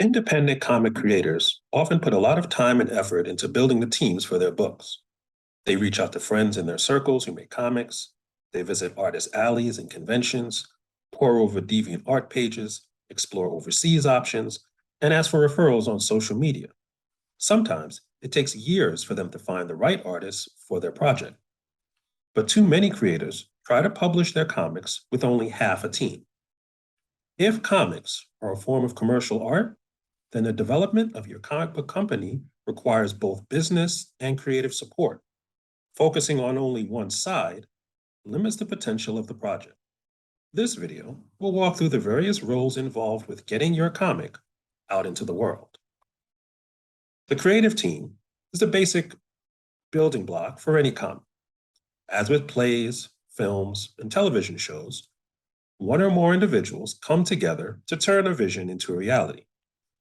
Independent comic creators often put a lot of time and effort into building the teams for their books. They reach out to friends in their circles who make comics. They visit artist alleys and conventions, pore over deviant art pages, explore overseas options, and ask for referrals on social media. Sometimes it takes years for them to find the right artists for their project. But too many creators try to publish their comics with only half a team. If comics are a form of commercial art, then the development of your comic book company requires both business and creative support. Focusing on only one side limits the potential of the project. This video will walk through the various roles involved with getting your comic out into the world. The creative team is the basic building block for any comic. As with plays, films, and television shows, one or more individuals come together to turn a vision into a reality.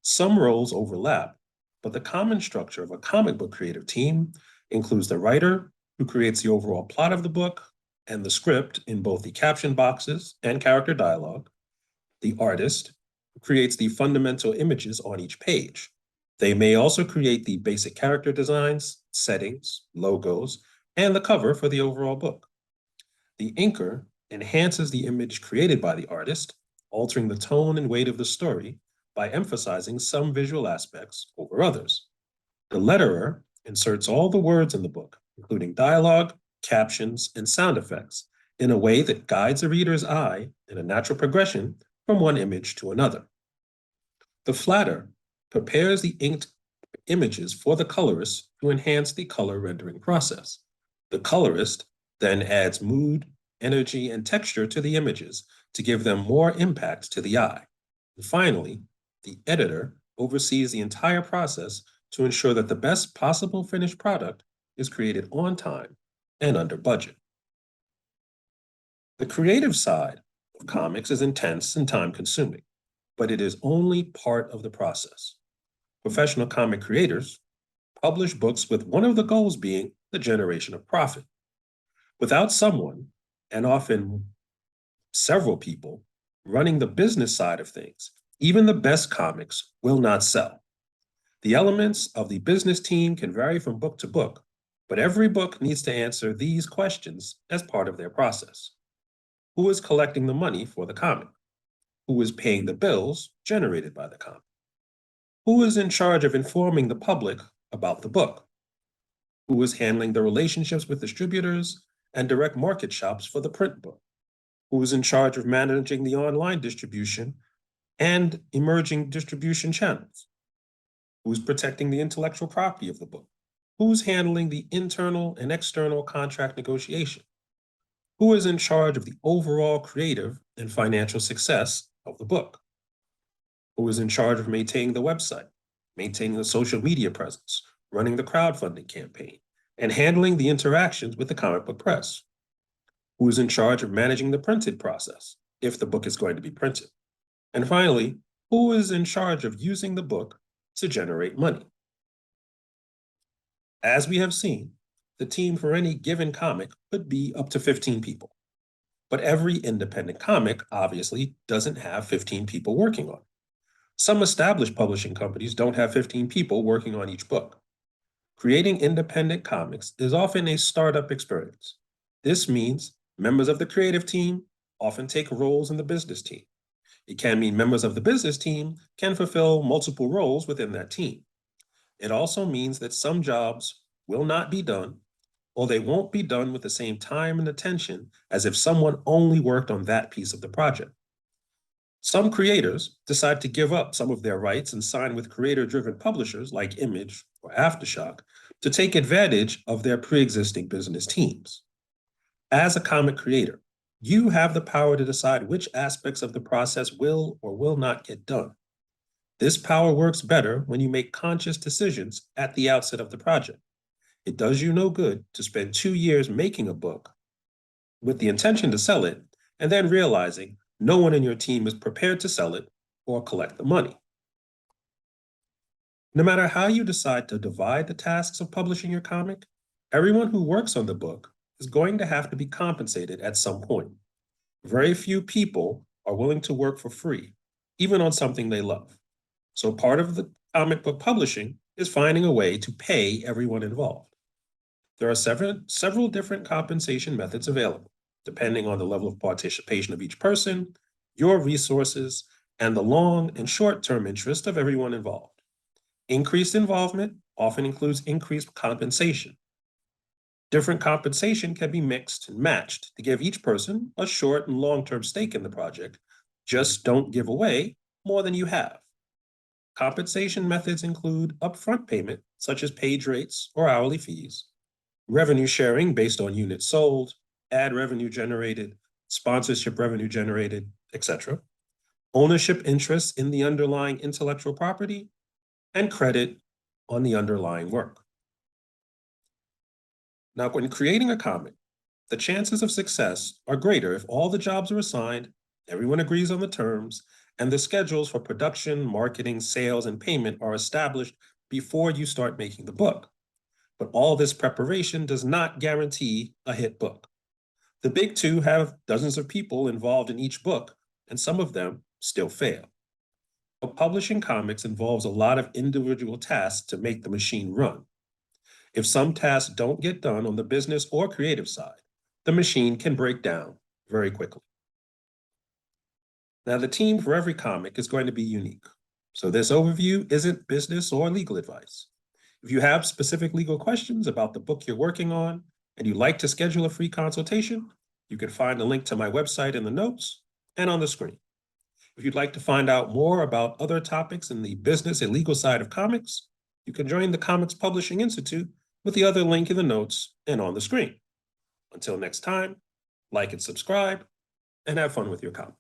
Some roles overlap, but the common structure of a comic book creative team includes the writer, who creates the overall plot of the book and the script in both the caption boxes and character dialogue, the artist, who creates the fundamental images on each page. They may also create the basic character designs, settings, logos, and the cover for the overall book. The inker enhances the image created by the artist, altering the tone and weight of the story by emphasizing some visual aspects over others. The letterer inserts all the words in the book, including dialogue, captions, and sound effects, in a way that guides the reader's eye in a natural progression from one image to another. The flatter prepares the inked images for the colorist to enhance the color rendering process. The colorist then adds mood, energy, and texture to the images to give them more impact to the eye. And finally, the editor oversees the entire process to ensure that the best possible finished product is created on time and under budget. The creative side of comics is intense and time-consuming, but it is only part of the process. Professional comic creators publish books with one of the goals being the generation of profit. Without someone, and often several people, running the business side of things, even the best comics will not sell. The elements of the business team can vary from book to book, but every book needs to answer these questions as part of their process. Who is collecting the money for the comic? Who is paying the bills generated by the comic? Who is in charge of informing the public about the book? Who is handling the relationships with distributors and direct market shops for the print book? Who is in charge of managing the online distribution and emerging distribution channels? Who's protecting the intellectual property of the book? Who's handling the internal and external contract negotiation? Who is in charge of the overall creative and financial success of the book? Who is in charge of maintaining the website, maintaining the social media presence, running the crowdfunding campaign, and handling the interactions with the comic book press? Who is in charge of managing the printed process, if the book is going to be printed? And finally, who is in charge of using the book to generate money? As we have seen, the team for any given comic could be up to 15 people. But every independent comic obviously doesn't have 15 people working on it. Some established publishing companies don't have 15 people working on each book. Creating independent comics is often a startup experience. This means members of the creative team often take roles in the business team. It can mean members of the business team can fulfill multiple roles within that team. It also means that some jobs will not be done, or they won't be done with the same time and attention as if someone only worked on that piece of the project. Some creators decide to give up some of their rights and sign with creator-driven publishers like Image or Aftershock to take advantage of their pre-existing business teams. As a comic creator, you have the power to decide which aspects of the process will or will not get done. This power works better when you make conscious decisions at the outset of the project. It does you no good to spend 2 years making a book with the intention to sell it and then realizing no one in your team is prepared to sell it or collect the money. No matter how you decide to divide the tasks of publishing your comic, everyone who works on the book is going to have to be compensated at some point. Very few people are willing to work for free, even on something they love. So part of the comic book publishing is finding a way to pay everyone involved. There are several different compensation methods available, depending on the level of participation of each person, your resources, and the long and short-term interest of everyone involved. Increased involvement often includes increased compensation. Different compensation can be mixed and matched to give each person a short and long-term stake in the project. Just don't give away more than you have. Compensation methods include upfront payment, such as page rates or hourly fees, revenue sharing based on units sold, ad revenue generated, sponsorship revenue generated, etc., ownership interests in the underlying intellectual property, and credit on the underlying work. Now, when creating a comic, the chances of success are greater if all the jobs are assigned, everyone agrees on the terms, and the schedules for production, marketing, sales, and payment are established before you start making the book. But all this preparation does not guarantee a hit book. The big two have dozens of people involved in each book, and some of them still fail. But publishing comics involves a lot of individual tasks to make the machine run. If some tasks don't get done on the business or creative side, the machine can break down very quickly. Now, the team for every comic is going to be unique. So this overview isn't business or legal advice. If you have specific legal questions about the book you're working on and you'd like to schedule a free consultation, you can find the link to my website in the notes and on the screen. If you'd like to find out more about other topics in the business and legal side of comics, you can join the Comics Publishing Institute with the other link in the notes and on the screen. Until next time, like and subscribe, and have fun with your comics.